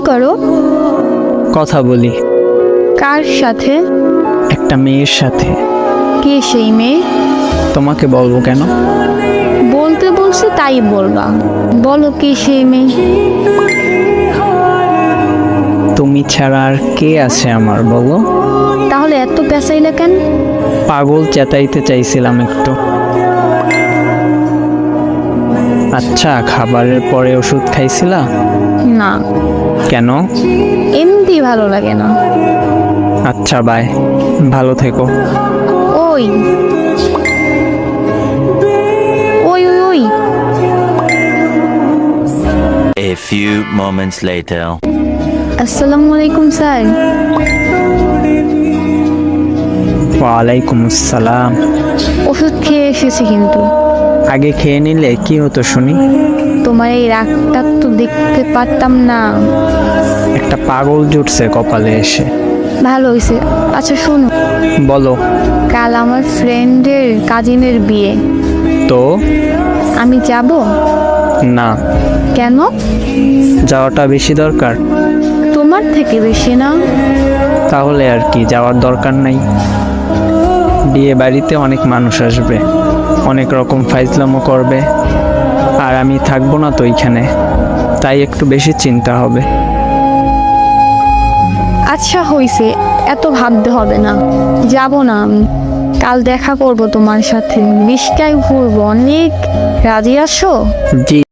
করো? কথা বলি। কার সাথে? একটা মেয়ের সাথে। কে সেই মেয়ে? তোমাকে বলবো কেন? বলতে বলছি তাই বলবা। বলো কে সেই মেয়ে? তুমি ছাড়া আর কে আছে আমার, বলো? তাহলে এত পেঁচাইলা কেন? পাগল চেতাইতে চাইছিলাম একটু। আচ্ছা, খাবারের পরে ওষুধ খাইছিলা? না, কেন? এমনি ভালো লাগে না। আচ্ছা, বাই, ভালো থেকো। ওই ওই ওই ওই A few moments later. আসসালামু আলাইকুম স্যার। ওয়ালাইকুম আসসালাম। ওষুধ খেয়ে এসেছি কিন্তু। আগে খেয়ে নিলে কি হতো শুনি? তোমার এই রাগটা তো দেখতে পারতাম না। একটা পাগল জুটছে কপালে এসে। ভালো হয়েছে। আচ্ছা শোনো, বলো। কাল আমার ফ্রেন্ডের কাজিনের বিয়ে, তো? আমি যাব? না। কেন? যাওয়াটা বেশি দরকার? তোমার থেকে বেশি না? তাহলে আর কি, যাওয়ার দরকার নাই। বিয়ে বাড়িতে অনেক মানুষ আসবে, অনেক রকম ফাইজলামো করবে, আর আমি থাকবো না তো এইখানে, তাই একটু বেশি চিন্তা হবে। আচ্ছা হইছে, এত ভাবতে হবে না। যাব না আমি। কাল দেখা করব তোমার সাথে, বিশটায় ঘুরবো অনেক। রাজি আছো? জি।